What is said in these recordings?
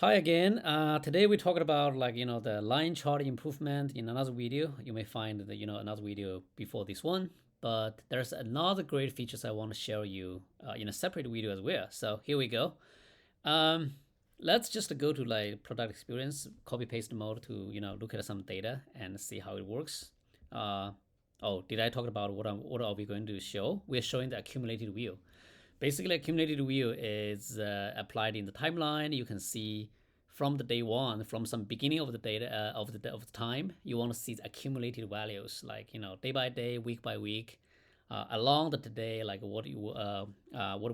Hi again. Today we're talking about the line chart improvement in another video. You may find another video before this one, but there's another great features I want to share you in a separate video as well. So here we go. Um, let's just go to like product experience, copy paste mode to look at some data and see how it works. Oh, did I talk about what are we going to show? We're showing the accumulated view. Basically, accumulated view is applied in the timeline. You can see from the day one, from some beginning of the data of the time, you want to see the accumulated values, like day by day, week by week, along the day, like what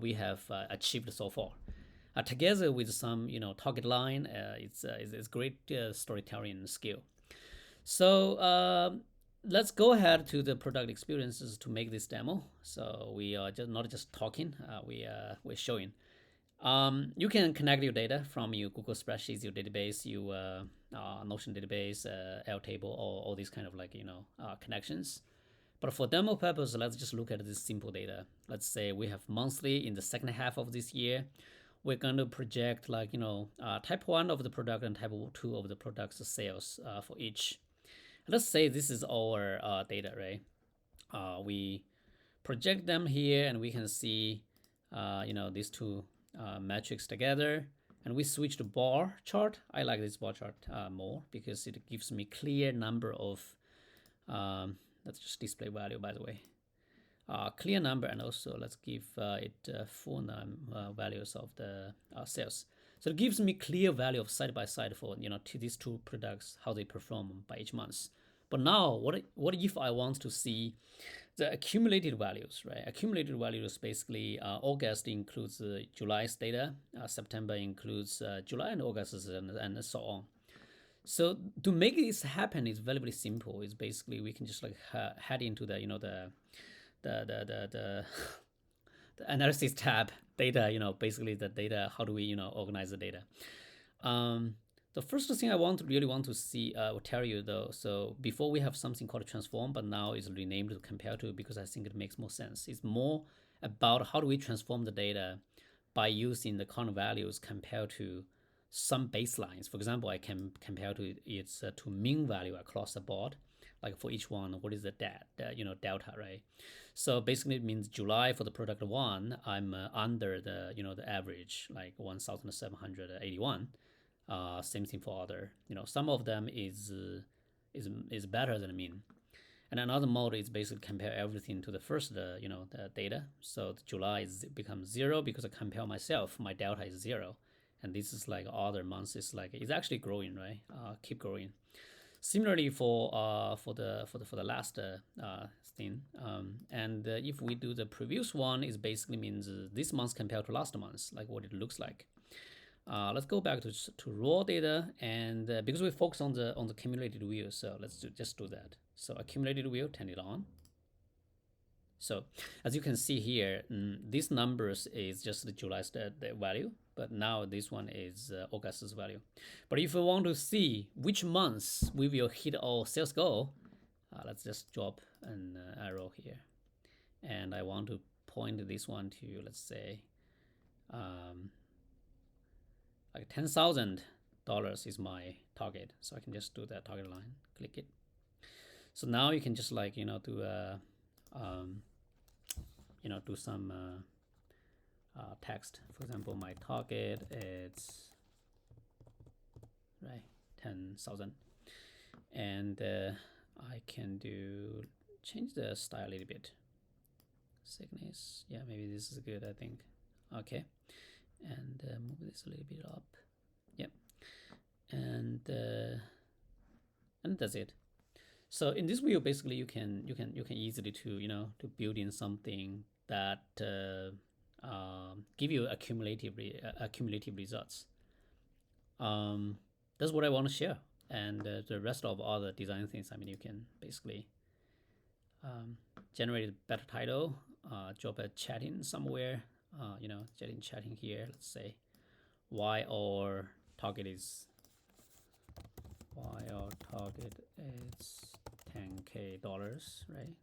we have achieved so far. Together with some target line, it's great storytelling skill. So let's go ahead to the product experiences to make this demo. So we are just not just talking, we're showing. You can connect your data from your Google spreadsheets, your database, your Notion database, Airtable, or all these kind of connections. But for demo purpose, let's just look at this simple data. Let's say we have monthly in the second half of this year. We're going to project type 1 of the product and type 2 of the product's sales for each. Let's say this is our data, right? We project them here and we can see these two metrics together, and we switch to bar chart. I like this bar chart more because it gives me clear number of let's just display value, by the way, clear number, and also let's give it full values of the sales. So it gives me clear value of side by side for to these two products, how they perform by each month. But now, what if I want to see the accumulated values, right? Accumulated values basically August includes July's data, September includes July and August, and so on. So to make this happen is very, very simple. It's basically we can just like head into the the analysis tab, data, basically the data, how do we organize the data. The first thing I really want to see, will tell you though, so before we have something called transform, but now it's renamed to compare to because I think it makes more sense. It's more about how do we transform the data by using the current values compared to some baselines. For example, I can compare to its to mean value across the board, like for each one, what is the delta, right? So basically, it means July for the product one, I'm under the the average, like 1,781. Same thing for other. Some of them is better than mean. And another mode is basically compare everything to the first, the data. So the July becomes 0 because I compare myself. My delta is 0, and this is like other months. It's actually growing, right? Keep growing. Similarly for the last thing, and if we do the previous one, it basically means this month compared to last month, like what it looks like. Let's go back to raw data, and because we focus on the accumulated view, so let's just do that. So accumulated view, turn it on. So as you can see here, these numbers is just the July's the value, but now this one is August's value. But if we want to see which months we will hit our sales goal, let's just drop an arrow here, and I want to point this one to, let's say, like $10,000 is my target, so I can just do that target line, click it. So now you can just do do some text. For example, my target is right 10,000, and I can change the style a little bit. Thickness, yeah, maybe this is good, I think. Okay, and move this a little bit up. Yep, and that's it. So in this view, basically, you can easily to build in something that give you accumulative results. That's what I want to share, and the rest of all the design things. I mean, you can basically generate a better title, drop a chatting somewhere. Chatting here. Let's say why our target is 10K dollars, right?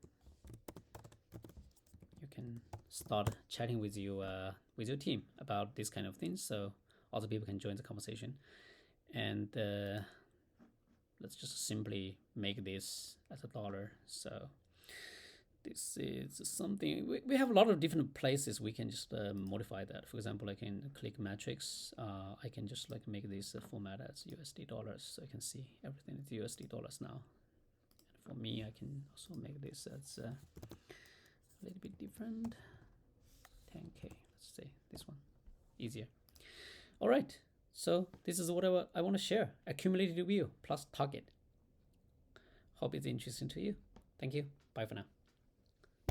You can start chatting with your team about this kind of things. So other people can join the conversation. And let's just simply make this as a dollar. So this is something we have a lot of different places we can just modify that. For example, I can click matrix. I can just like make this format as USD dollars, so I can see everything is USD dollars now. And for me, I can also make this as a little bit different. 10K. Let's say this one easier. All right. So this is what I want to share. Accumulated view plus target. Hope it's interesting to you. Thank you. Bye for now.